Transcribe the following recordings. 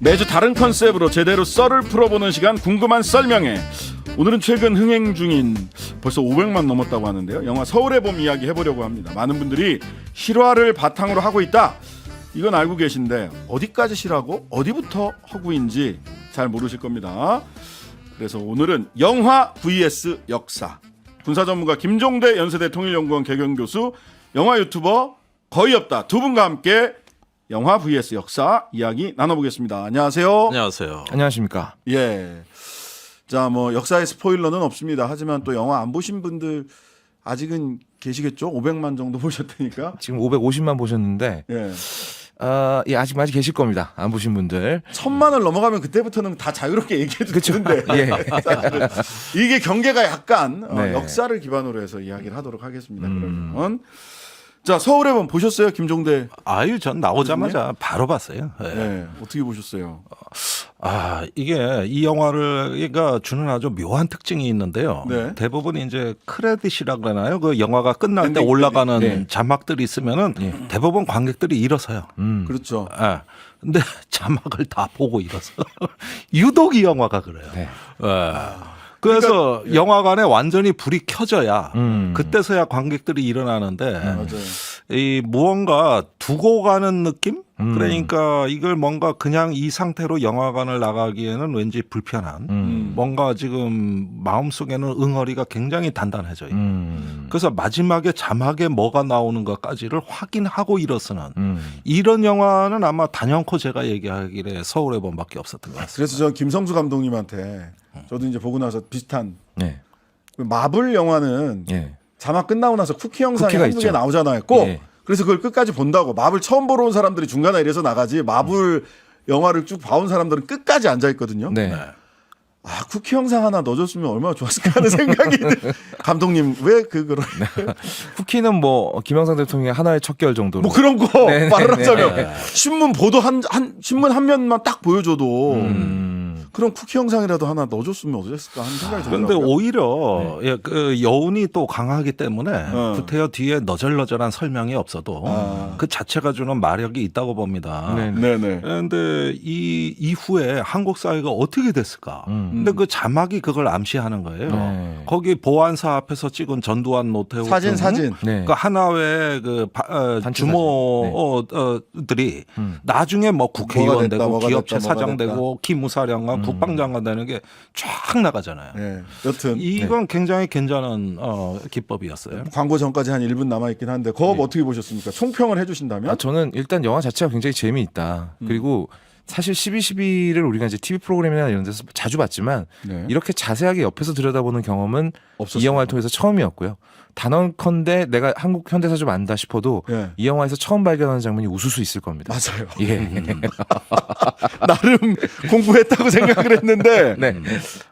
매주 다른 컨셉으로 제대로 썰을 풀어보는 시간 궁금한 썰명회. 오늘은 최근 흥행 중인 벌써 500만 넘었다고 하는데요. 영화 서울의 봄 이야기 해보려고 합니다. 많은 분들이 실화를 바탕으로 하고 있다. 이건 알고 계신데 어디까지 실화고 어디부터 허구인지 잘 모르실 겁니다. 그래서 오늘은 영화 vs 역사. 군사 전문가 김종대 연세대 통일연구원 개경교수, 영화 유튜버 거의 없다 두 분과 함께 영화 vs 역사 이야기 나눠보겠습니다. 안녕하세요. 안녕하세요. 안녕하십니까. 예. 자, 뭐 역사의 스포일러는 없습니다. 하지만 또 영화 안 보신 분들 아직은 계시겠죠? 500만 정도 보셨다니까. 지금 550만 보셨는데 예. 예, 아직 많이 계실 겁니다. 안 보신 분들. 1000만을 넘어가면 그때부터는 다 자유롭게 얘기해도 되는데 예. 이게 경계가 약간 네. 역사를 기반으로 해서 이야기를 하도록 하겠습니다. 그러면 자, 서울의 봄 보셨어요? 김종대. 아유, 전 나오자마자 바로 봤어요. 예. 네. 어떻게 보셨어요? 아, 이게 이 영화가 주는 아주 묘한 특징이 있는데요. 네. 대부분 이제 크레딧이라 그러나요? 그 영화가 끝날 때 엔딩 올라가는 네. 자막들이 있으면은 대부분 관객들이 일어서요. 그렇죠. 예. 근데 자막을 다 보고 일어서 유독 이 영화가 그래요. 네. 예. 그래서 영화관에 완전히 불이 켜져야 그때서야 관객들이 일어나는데 맞아요. 이 무언가 두고 가는 느낌? 그러니까 이걸 뭔가 그냥 이 상태로 영화관을 나가기에는 왠지 불편한 뭔가 지금 마음속에는 응어리가 굉장히 단단해져요. 그래서 마지막에 자막에 뭐가 나오는 것까지를 확인하고 일어서는 이런 영화는 아마 단연코 제가 얘기하기에 서울의 봄밖에 없었던 것 같습니다. 그래서 저 김성수 감독님한테 저도 이제 보고 나서 비슷한 네. 마블 영화는 예. 자막 끝나고 나서 쿠키 영상이 쿠키가 한두 개 있죠. 나오잖아요. 꼭. 예. 그래서 그걸 끝까지 본다고. 마블 처음 보러 온 사람들이 중간에 이래서 나가지. 마블 영화를 쭉 봐온 사람들은 끝까지 앉아 있거든요. 네. 아, 쿠키 영상 하나 넣어줬으면 얼마나 좋았을까 하는 생각이 감독님 왜 그거를 쿠키는 뭐 김영삼 대통령의 하나의 척결 정도로. 뭐 그런 거 네, 말하자면 네. 신문 보도 한 신문 한 면만 딱 보여줘도 그런 쿠키 영상이라도 하나 넣어줬으면 어땠을까 하는 생각이 그런데 들더라고요. 오히려 예, 그 여운이 또 강하기 때문에 어. 구태여 뒤에 너절너절한 설명이 없어도 그 자체가 주는 마력이 있다고 봅니다. 네. 네네. 그런데 이 이후에 한국 사회가 어떻게 됐을까? 근데 그 자막이 그걸 암시하는 거예요. 네. 거기 보안사 앞에서 찍은 전두환 노태우 사진. 네. 그 하나의 그 단체 주모들이 나중에 뭐 뭐가 국회의원 됐다, 되고 뭐가 기업체 됐다, 뭐가 사장 됐다. 되고 기무사령관 국방장관 되는 게 쫙 나가잖아요. 네. 여튼 이건 굉장히 괜찮은 기법이었어요. 광고 전까지 한 1분 남아있긴 한데 그거 어떻게 보셨습니까? 총평을 해주신다면? 아, 저는 일단 영화 자체가 굉장히 재미있다. 그리고 사실 12.12를 우리가 이제 TV 프로그램이나 이런 데서 자주 봤지만 네. 이렇게 자세하게 옆에서 들여다보는 경험은 없었습니다. 이 영화를 통해서 처음이었고요. 단언컨대 내가 한국 현대사 좀 안다 싶어도 예. 이 영화에서 처음 발견하는 장면이 웃을 수 있을 겁니다. 맞아요. 예. 나름 공부했다고 생각을 했는데 네.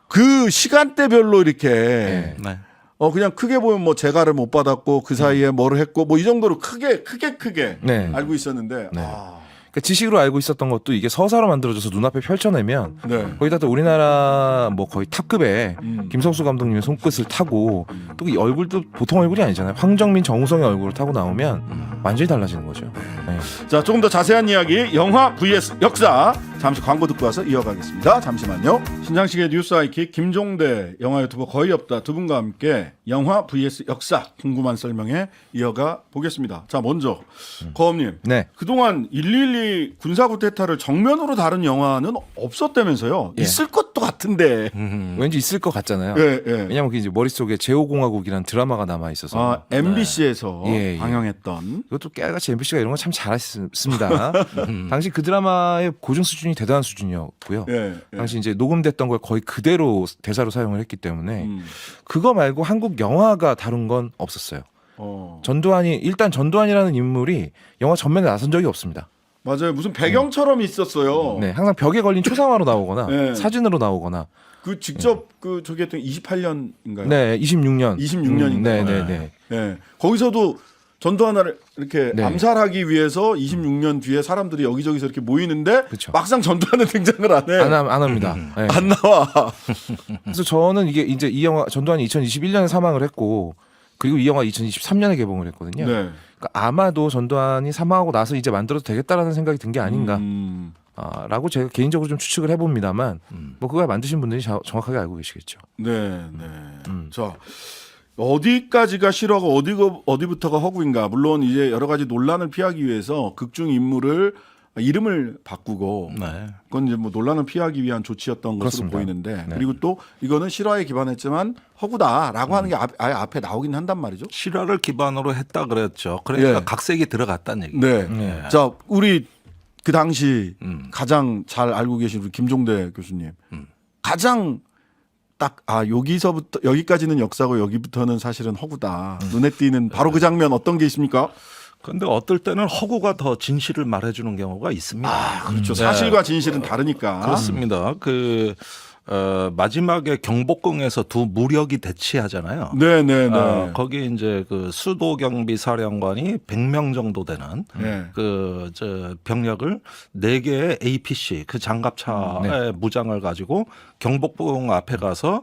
그 시간대별로 이렇게 네. 네. 그냥 크게 보면 뭐 재가를 못 받았고 그 사이에 뭐를 했고 뭐 이 정도로 크게 네. 알고 있었는데 네. 아, 그러니까 지식으로 알고 있었던 것도 이게 서사로 만들어져서 눈앞에 펼쳐내면 네. 거기다 또 우리나라 뭐 거의 탑급의 김성수 감독님의 손끝을 타고 또 이 얼굴도 보통 얼굴이 아니잖아요. 황정민, 정우성의 얼굴을 타고 나오면 완전히 달라지는 거죠. 네. 자, 조금 더 자세한 이야기 영화 vs 역사 잠시 광고 듣고 와서 이어가겠습니다. 잠시만요. 신장식의 뉴스 아이킥 김종대 영화 유튜버 거의 없다 두 분과 함께 영화 vs 역사 궁금한 설명에 이어가 보겠습니다. 자, 먼저 거엄님 네. 그동안 112 군사 쿠데타를 정면으로 다룬 영화는 없었다면서요? 예. 있을 것도 같은데. 왠지 있을 것 같잖아요. 예, 예. 왜냐하면 그 이제 머릿속에 제5공화국이라는 드라마가 남아 있어서 아, MBC에서 예, 예. 방영했던. 이것도 깨알같이 MBC가 이런 거 참 잘했습니다. 당시 그 드라마의 고증 수준이 대단한 수준이었고요. 예, 예. 당시 이제 녹음됐던 걸 거의 그대로 대사로 사용을 했기 때문에 그거 말고 한국 영화가 다룬 건 없었어요. 전두환이라는 인물이 영화 전면에 나선 적이 없습니다. 맞아요. 무슨 배경처럼 있었어요. 네, 항상 벽에 걸린 초상화로 나오거나 네. 사진으로 나오거나. 그 직접 그 저기 했던 28년인가요? 네, 26년. 26년인가요? 네, 네, 네. 예. 거기서도 전두환을 이렇게 네. 암살하기 위해서 26년 뒤에 사람들이 여기저기서 이렇게 모이는데 그쵸. 막상 전두환은 등장을 안 해. 안 합니다. 네. 안 나와. 그래서 저는 이게 이제 이 영화 전두환이 2021년에 사망을 했고 그리고 이 영화 2023년에 개봉을 했거든요. 네. 그러니까 아마도 전두환이 사망하고 나서 이제 만들어도 되겠다라는 생각이 든 게 아닌가. 라고 제가 개인적으로 좀 추측을 해봅니다만 뭐 그걸 만드신 분들이 정확하게 알고 계시겠죠. 네, 네. 자, 어디까지가 실화가 어디부터가 허구인가? 물론 이제 여러 가지 논란을 피하기 위해서 극중 인물을 이름을 바꾸고 네. 그건 이제 뭐 논란을 피하기 위한 조치였던 것으로 그렇습니다. 보이는데 네. 그리고 또 이거는 실화에 기반했지만 허구다라고 하는 게 아예 앞에 나오긴 한단 말이죠. 실화를 기반으로 했다 그랬죠. 그러니까 예. 각색이 들어갔다는 얘기. 네. 네. 자, 우리 그 당시 가장 잘 알고 계신 우리 김종대 교수님. 가장 딱 여기서부터 여기까지는 역사고 여기부터는 사실은 허구다. 눈에 띄는 바로 그 장면 어떤 게 있습니까? 그런데 어떨 때는 허구가 더 진실을 말해주는 경우가 있습니다. 그렇죠. 네. 사실과 진실은 다르니까. 그렇습니다. 마지막에 경복궁에서 두 무력이 대치하잖아요. 네네네. 거기 이제 그 수도경비 사령관이 100명 정도 되는 네. 병력을 4개의 APC 그 장갑차의 네. 무장을 가지고 경복궁 앞에 가서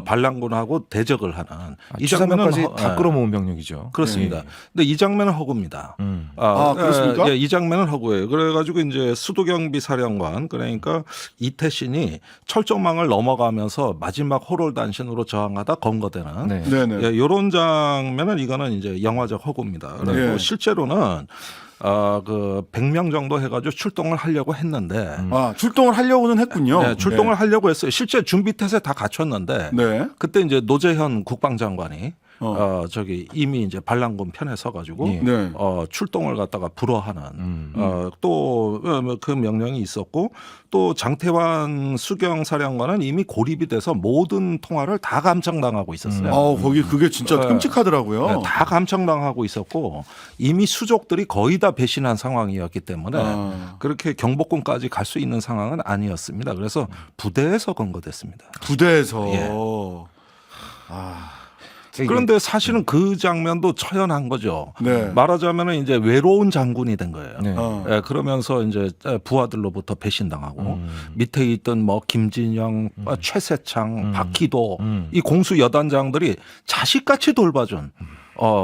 반란군하고 대적을 하는 이 장면은 주사명까지 다 끌어모은 병력이죠. 그렇습니다. 예. 근데 이 장면은 허구입니다. 그렇습니까? 예, 이 장면은 허구예요. 그래가지고 이제 수도경비 사령관 그러니까 이태신이 철조망을 넘어가면서 마지막 호롤단신으로 저항하다 검거되는 네. 네네. 예, 이런 장면은 이거는 이제 영화적 허구입니다. 그리고 네. 실제로는 그 100명 정도 해가지고 출동을 하려고 했는데 출동을 하려고는 했군요. 네, 출동을 하려고 했어요. 실제 준비 태세 다 갖췄는데 네. 그때 이제 노재현 국방장관이 이미 이제 반란군 편에 서가지고 예. 네. 출동을 갖다가 불허하는 또 그 명령이 있었고 또 장태환 수경사령관은 이미 고립이 돼서 모든 통화를 다 감청당하고 있었어요. 거기 그게 진짜 끔찍하더라고요. 네, 다 감청당하고 있었고 이미 수족들이 거의 다 배신한 상황이었기 때문에 그렇게 경복궁까지 갈 수 있는 상황은 아니었습니다. 그래서 부대에서 검거됐습니다. 부대에서. 예. 그러니까 그런데 사실은 그 장면도 처연한 거죠. 네. 말하자면 이제 외로운 장군이 된 거예요. 네. 예, 그러면서 이제 부하들로부터 배신당하고 밑에 있던 뭐 김진영, 최세창, 박희도 이 공수 여단장들이 자식같이 돌봐준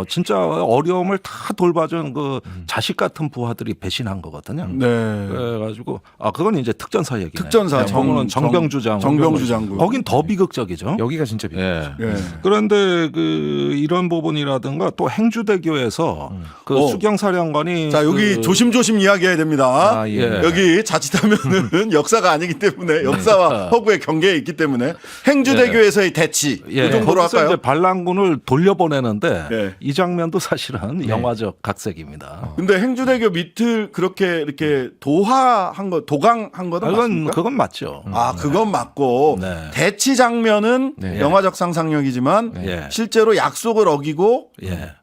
진짜 어려움을 다 돌봐준 그 자식 같은 부하들이 배신한 거거든요. 네. 그래가지고 그건 이제 특전사 얘기네요. 특전사 그거는 정병주 장군. 정병주 장군. 거긴 더 비극적이죠. 여기가 진짜 비극. 예. 예. 그런데 이런 부분이라든가 또 행주대교에서 그 수경사령관이 자, 여기 조심조심 이야기해야 됩니다. 예. 여기 자칫하면은 역사가 아니기 때문에 역사와 허구의 경계에 있기 때문에 행주대교에서의 대치 이 정도로 거기서 할까요? 이제 반란군을 돌려보내는데 예. 이 장면도 사실은 영화적 각색입니다. 근데 행주대교 밑을 그렇게 이렇게 도하한 거, 도강한 거는 맞습니까? 그건 맞죠. 그건 맞고 네. 대치 장면은 네. 영화적 상상력이지만 예. 실제로 약속을 어기고 예.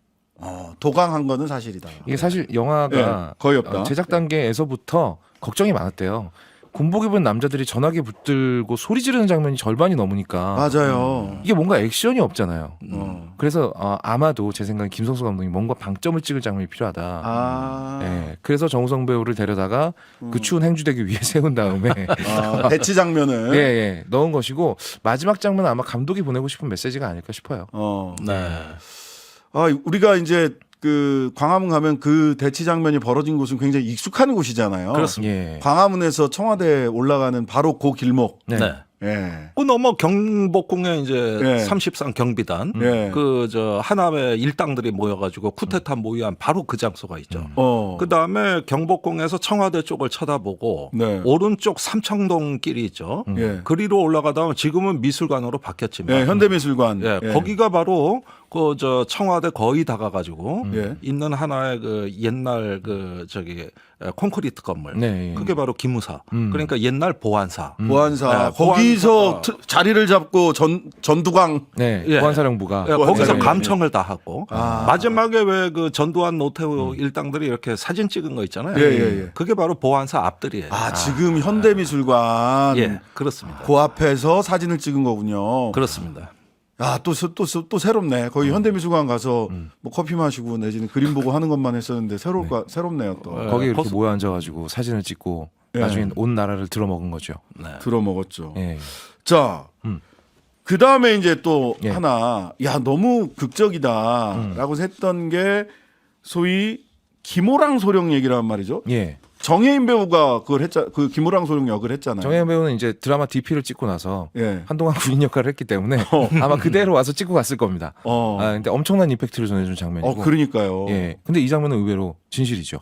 도강한 거는 사실이다. 이게 사실 영화가 예, 거의 없다. 제작 단계에서부터 걱정이 많았대요. 군복 입은 남자들이 전화기 붙들고 소리 지르는 장면이 절반이 넘으니까 맞아요. 이게 뭔가 액션이 없잖아요. 어. 그래서 아마도 제 생각엔 김성수 감독이 뭔가 방점을 찍을 장면이 필요하다. 예, 그래서 정우성 배우를 데려다가 그 추운 행주대교 위에 세운 다음에 대치 장면을 예, 넣은 것이고 마지막 장면은 아마 감독이 보내고 싶은 메시지가 아닐까 싶어요. 네. 우리가 이제 그 광화문 가면 그 대치 장면이 벌어진 곳은 굉장히 익숙한 곳이잖아요. 그렇습니다. 예. 광화문에서 청와대에 올라가는 바로 그 길목. 네. 네. 예. 그 넘어 경복궁에 이제 네. 30상 경비단 네. 하나의 일당들이 모여가지고 쿠데타 모의한 바로 그 장소가 있죠. 그 다음에 경복궁에서 청와대 쪽을 쳐다보고 네. 오른쪽 삼청동 길이 있죠. 예. 그리로 올라가다 보면 지금은 미술관으로 바뀌었지만 예, 현대미술관. 예, 거기가 바로 청와대 거의 다가가지고 예. 있는 하나의 그 옛날 콘크리트 건물. 네, 예. 그게 바로 기무사. 그러니까 옛날 보안사. 보안사. 네, 거기서 보안사가- 자리를 잡고 전두광. 네, 예. 보안사령부가 예, 거기서 네. 감청을 다 하고 마지막에 왜 그 전두환 노태우 일당들이 이렇게 사진 찍은 거 있잖아요. 예. 그게 바로 보안사 앞들이에요. 지금 현대미술관. 예, 그렇습니다. 그 앞에서 사진을 찍은 거군요. 그렇습니다. 또 새롭네. 거기 현대미술관 가서 뭐 커피 마시고 내지는 그림 보고 하는 것만 했었는데 새롭네요 또. 거기 이렇게 거기서- 모여 앉아가지고 사진을 찍고 예. 나중엔 온 나라를 들어먹은 거죠. 네. 들어먹었죠. 예. 자, 그 다음에 이제 또 예. 하나, 너무 극적이다라고 했던 게 소위 김호랑 소령 얘기란 말이죠. 예. 정혜인 배우가 그걸 그 김우랑 소령 역을 했잖아요. 정혜인 배우는 이제 드라마 DP를 찍고 나서 예. 한동안 군인 역할을 했기 때문에 아마 그대로 와서 찍고 갔을 겁니다. 근데 엄청난 임팩트를 전해준 장면이고. 그러니까요. 예. 근데 이 장면은 의외로 진실이죠.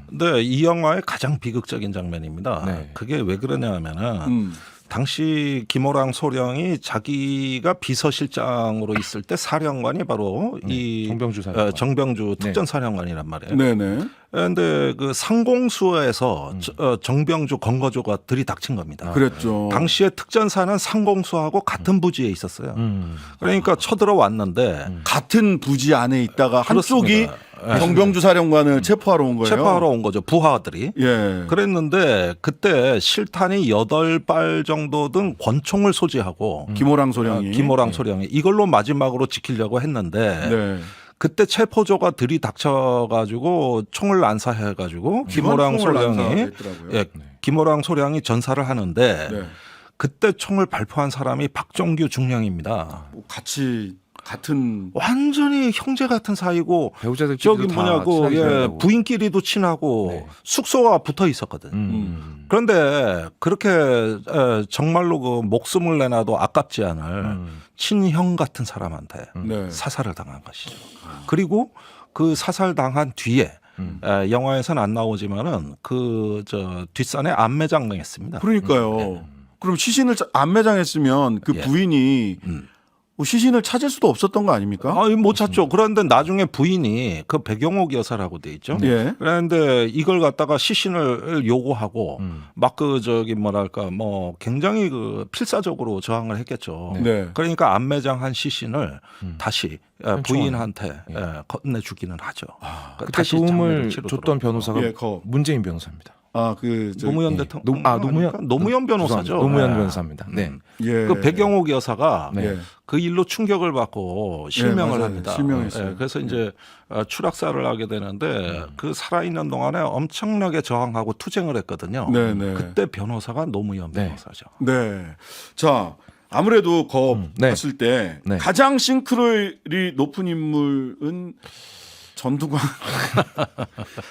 근데 이 영화의 가장 비극적인 장면입니다. 네. 그게 왜 그러냐면은 당시 김호랑 소령이 자기가 비서실장으로 있을 때 사령관이 바로 이 정병주 사령관. 정병주 특전사령관이란 말이에요. 네네. 그런데 그 상공수에서 정병주 건거조가 들이닥친 겁니다. 그랬죠. 당시에 특전사는 상공수하고 같은 부지에 있었어요. 그러니까 쳐들어왔는데 같은 부지 안에 있다가 한쪽이 그렇습니다. 예. 정병주 사령관을 체포하러 온 거예요. 체포하러 온 거죠. 부하들이. 예. 그랬는데 그때 실탄이 8발 정도 등 권총을 소지하고 김호랑 소령이. 김호랑 소령이 이걸로 마지막으로 지키려고 했는데 네. 그때 체포조가 들이닥쳐가지고 총을 난사해가지고 김호랑 소령이 예, 김호랑 소령이 전사를 하는데 네. 그때 총을 발포한 사람이 박종규 중령입니다. 뭐 같은 완전히 형제 같은 사이고 배우자들 저기 뭐냐고 부인끼리도 친하고 네. 숙소가 붙어 있었거든. 그런데 그렇게 정말로 그 목숨을 내놔도 아깝지 않을 친형 같은 사람한테 네. 사살을 당한 것이죠. 그리고 그 사살 당한 뒤에 영화에서는 안 나오지만은 그 저 뒷산에 안매장당했습니다. 그러니까요. 그럼 시신을 안 매장했으면 그 부인이 뭐 시신을 찾을 수도 없었던 거 아닙니까? 못 찾죠. 그런데 나중에 부인이 그 배경옥 여사라고 돼 있죠. 예. 그런데 이걸 갖다가 시신을 요구하고 막 그 저기 뭐랄까 뭐 굉장히 그 필사적으로 저항을 했겠죠. 네. 그러니까 안매장한 시신을 다시 부인한테 건네주기는 하죠. 그때 다시 도움을 장례를 치르도록. 줬던 변호사가 예, 문재인 변호사입니다. 노무현 예. 대통령 노무현 변호사죠. 노무현 변호사입니다. 네. 예. 그 배경옥 여사가 네. 그 일로 충격을 받고 실명을 맞아요. 합니다. 실명했어요. 그래서 이제 추락사를 하게 되는데 그 살아있는 동안에 엄청나게 저항하고 투쟁을 했거든요. 네네. 그때 변호사가 노무현 네. 변호사죠. 네. 자, 아무래도 네. 봤을 때 네. 가장 싱크로율이 높은 인물은 전두광.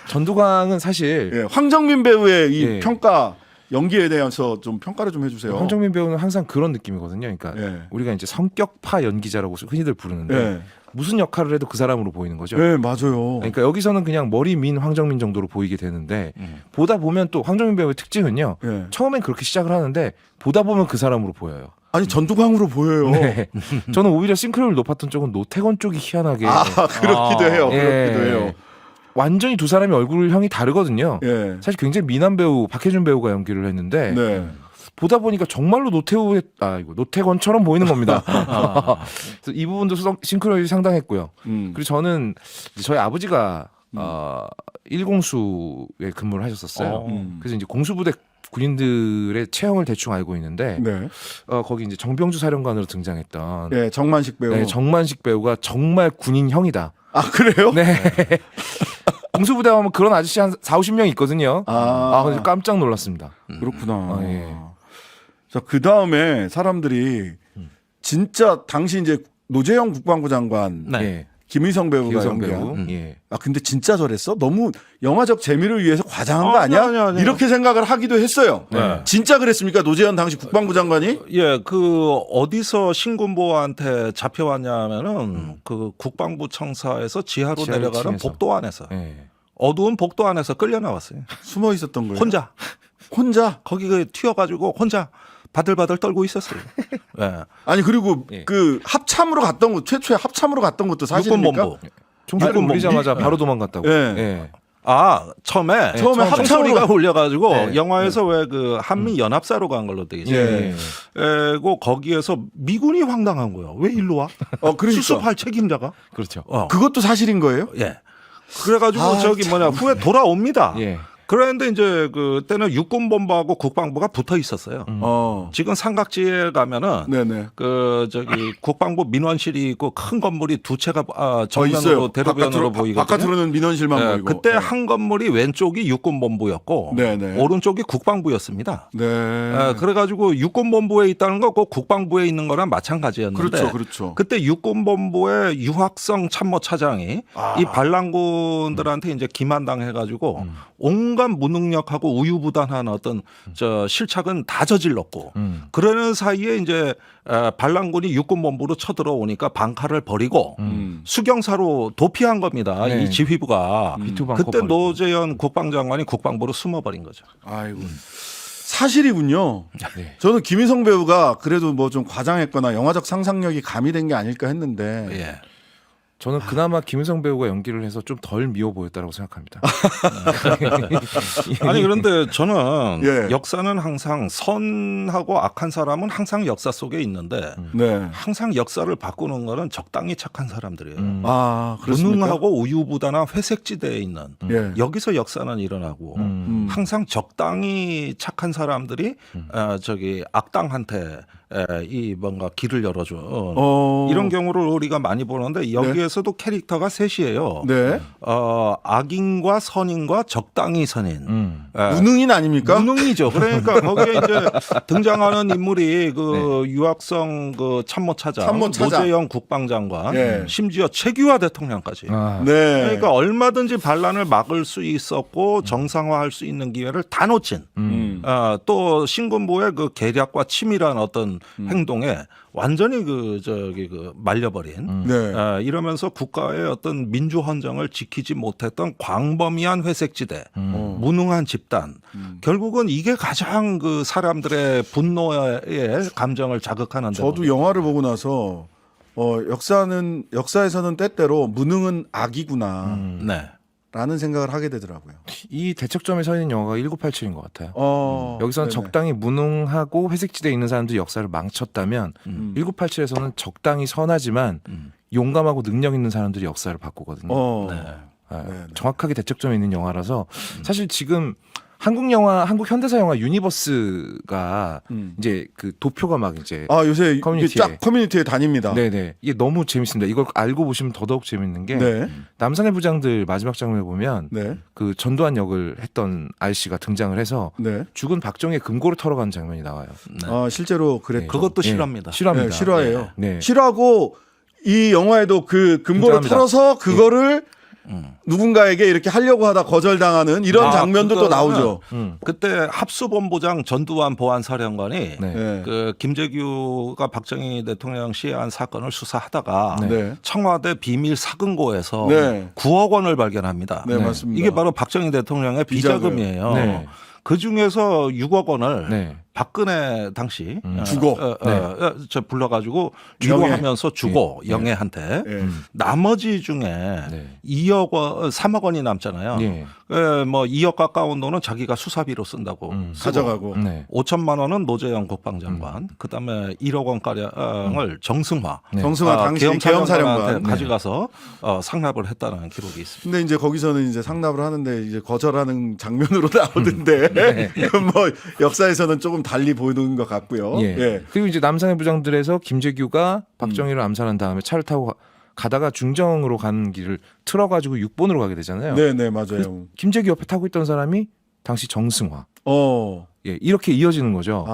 전두광은 사실 예, 황정민 배우의 이 예. 평가 연기에 대해서 좀 평가를 좀 해주세요. 황정민 배우는 항상 그런 느낌이거든요. 그러니까 예. 우리가 이제 성격파 연기자라고 흔히들 부르는데 예. 무슨 역할을 해도 그 사람으로 보이는 거죠. 네, 맞아요. 그러니까 여기서는 그냥 머리 민 황정민 정도로 보이게 되는데 보다 보면 또 황정민 배우의 특징은요. 예. 처음엔 그렇게 시작을 하는데 보다 보면 그 사람으로 보여요. 아니 전두광으로 보여요. 네. 저는 오히려 싱크로율 높았던 쪽은 노태권 쪽이 희한하게 그렇기도 해요. 예. 그렇기도 해요. 완전히 두 사람이 얼굴형이 다르거든요. 예. 사실 굉장히 미남 배우 박해준 배우가 연기를 했는데 네. 보다 보니까 정말로 노태권처럼 보이는 겁니다. 그래서 이 부분도 싱크로율이 상당했고요. 그리고 저는 이제 저희 아버지가 1공수에 근무를 하셨었어요. 그래서 이제 공수부대 군인들의 체형을 대충 알고 있는데 네. 거기 이제 정병주 사령관으로 등장했던 예, 정만식 배우. 네, 정만식 배우가 정말 군인형이다. 아, 그래요? 네. 공수부대 하면 그런 아저씨 한 40-50명 있거든요. 근데 깜짝 놀랐습니다. 그렇구나. 예. 자, 그 다음에 사람들이 진짜 당시 이제 노재영 국방부 장관, 네. 예. 김의성 배우가 김희성 연기한. 배우. 예. 근데 진짜 저랬어? 너무 영화적 재미를 위해서 과장한 거 아니야? 아니요. 이렇게 생각을 하기도 했어요. 네. 진짜 그랬습니까? 노재현 당시 국방부 장관이? 예, 그 어디서 신군보한테 잡혀왔냐면은 그 국방부 청사에서 지하로 지하로 내려가는 층에서. 복도 안에서 예. 어두운 복도 안에서 끌려 나왔어요. 숨어 있었던 거예요. 혼자 거기 그 튀어가지고 혼자 바들바들 떨고 있었어요. 예. 아니 그리고 예. 그 합참으로 갔던 거 최초에 합참으로 갔던 것도 사실입니까? 육군본부. 총소리 아니, 울리자마자 바로 도망갔다고. 예. 예. 처음에 처음에 합참소리가 울려가지고 네. 영화에서 왜 그 한미 연합사로 간 걸로 되어 있어요. 예. 고 거기에서 미군이 황당한 거예요. 왜 일로 와? 그러니까. 수습할 책임자가? 그렇죠. 그것도 사실인 거예요? 예. 그래가지고 후에 돌아옵니다. 예. 그런데 이제 그때는 육군본부하고 국방부가 붙어 있었어요. 지금 삼각지에 가면은 네네. 국방부 민원실이 있고 큰 건물이 두 채가 있어요. 정면으로 대로변으로 보이거든요. 바깥으로는 민원실만 네, 보이고. 그때 한 건물이 왼쪽이 육군본부였고 네네. 오른쪽이 국방부였습니다. 네. 그래가지고 육군본부에 있다는 거 꼭 국방부에 있는 거랑 마찬가지였는데 그렇죠. 그때 육군본부의 유학성 참모차장이 이 반란군들한테 이제 기만당해가지고 온갖 온갖 무능력하고 우유부단한 어떤 저 실착은 다 저질렀고 그러는 사이에 이제 반란군이 육군본부로 쳐들어오니까 방카를 버리고 수경사로 도피한 겁니다. 네. 이 지휘부가. B2 방커 그때 버리고. 노재현 국방장관이 국방부로 숨어버린 거죠. 아이고. 사실이군요. 네. 저는 김희성 배우가 그래도 뭐 좀 과장했거나 영화적 상상력이 가미된 게 아닐까 했는데. 예. 저는 그나마 김은성 배우가 연기를 해서 좀 덜 미워 보였다고 생각합니다. 아니 그런데 저는 예. 역사는 항상 선하고 악한 사람은 항상 역사 속에 있는데 네. 항상 역사를 바꾸는 거는 적당히 착한 사람들이에요. 아, 그렇습니까? 무능하고 우유부단한 회색지대에 있는 예. 여기서 역사는 일어나고 항상 적당히 착한 사람들이 저기 악당한테 이 뭔가 길을 열어줘. 이런 경우를 우리가 많이 보는데 여기에서도 캐릭터가 셋이에요. 네. 악인과 선인과 적당히 선인. 무능인 아닙니까? 무능이죠. 그러니까 거기에 이제 등장하는 인물이 그 유학성 그 참모차장, 노재현 국방장관, 예. 심지어 최규하 대통령까지. 아, 네. 그러니까 얼마든지 반란을 막을 수 있었고 정상화할 수 있는 기회를 다 놓친. 또 신군부의 그 계략과 치밀한 어떤 행동에 완전히 그 말려버린. 네. 이러면서 국가의 어떤 민주 헌정을 지키지 못했던 광범위한 회색지대, 무능한 집단. 결국은 이게 가장 그 사람들의 분노의 감정을 자극하는. 저도 영화를 보고 나서 역사에서는 때때로 무능은 악이구나. 네. 라는 생각을 하게 되더라고요. 이 대척점에 서 있는 영화가 1987인 것 같아요. 네네. 여기서는 적당히 무능하고 회색지대에 있는 사람들이 역사를 망쳤다면 1987에서는 적당히 선하지만 용감하고 능력 있는 사람들이 역사를 바꾸거든요. 네. 네네. 정확하게 대척점에 있는 영화라서 사실 지금 한국 영화, 한국 현대사 영화 유니버스가 이제 그 도표가 막 이제 요새 커뮤니티에. 쫙 커뮤니티에 다닙니다. 네네 이게 너무 재밌습니다. 이걸 알고 보시면 더더욱 재밌는 게 네. 남산의 부장들 마지막 장면에 보면 네. 그 전두환 역을 했던 아저씨가 등장을 해서 네. 죽은 박정희의 금고를 털어가는 장면이 나와요. 실제로 그랬죠. 그것도 예, 싫어합니다. 싫어합니다. 네, 싫어해요. 네. 싫어하고 이 영화에도 그 금고를 등장합니다. 털어서 그거를 누군가에게 이렇게 하려고 하다 거절당하는 이런 장면도 또 그거는 나오죠. 그때 합수본부장 전두환 보안사령관이 네. 네. 그 김재규가 박정희 대통령 시해한 사건을 수사하다가 네. 청와대 비밀 사금고에서 네. 9억 원을 발견합니다. 네, 맞습니다. 이게 바로 박정희 대통령의 비자금이에요. 네. 그 중에서 6억 원을 네. 박근혜 당시 주고. 저 불러가지고 위로하면서 주고 네. 영애한테 네. 나머지 중에 네. 2억 원, 3억 원이 남잖아요. 예. 뭐 2억 가까운 돈은 자기가 수사비로 쓴다고 쓰고 가져가고. 네. 5천만 원은 노재현 국방장관, 그다음에 1억 원 가량을 정승화, 네. 정승화 당시 계엄사령관한테 계엄사령관. 가져가서 상납을 했다는 기록이 있습니다. 근데 이제 거기서는 이제 상납을 하는데 이제 거절하는 장면으로 나오던데 뭐 역사에서는 조금 달리 보이는 것 같고요. 예. 예. 그리고 이제 남산의 부장들에서 김재규가 박정희를 암살한 다음에 차를 타고 가다가 중정으로 가는 길을 틀어가지고 6번으로 가게 되잖아요. 네, 맞아요. 김재규 옆에 타고 있던 사람이 당시 정승화. 예, 이렇게 이어지는 거죠.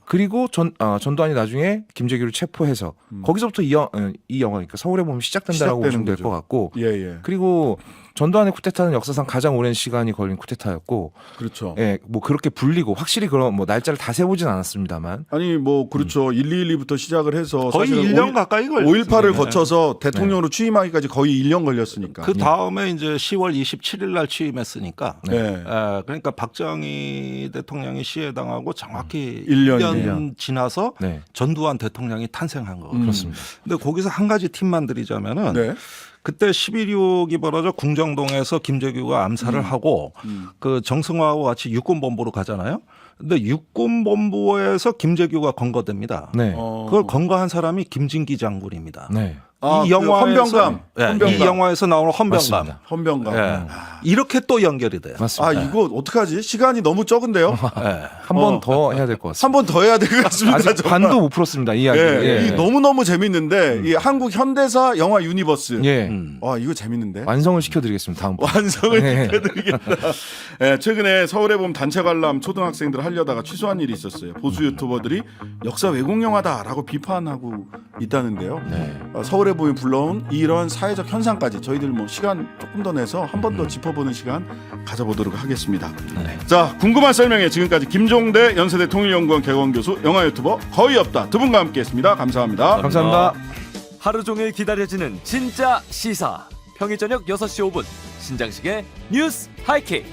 그리고 전두환이 나중에 김재규를 체포해서 거기서부터 이 영화 그러니까 서울의 봄이 시작된다라고 보시면 될 것 같고. 예. 그리고 전두환의 쿠데타는 역사상 가장 오랜 시간이 걸린 쿠데타였고. 그렇죠. 예, 뭐 그렇게 불리고 확실히 그런 뭐 날짜를 다 세보진 않았습니다만. 아니 뭐 그렇죠. 1.2.1부터 시작을 해서 거의 사실은 1년 가까이 걸렸어요. 5.18을 거쳐서 대통령으로 취임하기까지 거의 1년 걸렸으니까. 그 다음에 이제 10월 27일 날 취임했으니까. 네. 그러니까 박정희 대통령이 시해당하고 정확히 1년 1년 지나서 네. 전두환 대통령이 탄생한 거거든요. 그렇습니다. 근데 거기서 한 가지 팁만 드리자면은 네. 그때 11.6이 벌어져 궁정동에서 김재규가 암살을 하고 그 정승화하고 같이 육군본부로 가잖아요. 근데 육군본부에서 김재규가 건거됩니다. 네. 그걸 건거한 사람이 김진기 장군입니다. 네. 이 영화에서 헌병감. 이 영화에서 나오는 헌병감. 맞습니다. 헌병감. 예. 이렇게 또 연결이 돼요. 맞습니다. 이거 어떡하지? 시간이 너무 적은데요? 예. 한 번 더 해야 될 것 같습니다. 한 번 더 해야 될 것 같습니다. 아직 정말. 반도 못 풀었습니다. 이 이야기. 이 너무너무 재밌는데 이 한국 현대사 영화 유니버스. 예. 와 이거 재밌는데. 완성을 시켜드리겠습니다. 다음 번. 완성을 시켜드리겠다. 최근에 서울의 봄 단체 관람 초등학생들 하려다가 취소한 일이 있었어요. 보수 유튜버들이 역사 왜곡 영화다라고 비판하고 있다는데요. 네. 서울의 봄이 불러온 이런 사회적 현상까지 저희들 뭐 시간 조금 더 내서 한 번 더 짚어보는 시간 가져보도록 하겠습니다. 네. 자, 궁금한 설명에 지금까지 김종대 연세대 통일연구원 개건교수, 영화 유튜버 거의 없다 두 분과 함께했습니다. 감사합니다. 감사합니다. 하루 종일 기다려지는 진짜 시사. 평일 저녁 6시 5분 신장식의 뉴스 하이킥.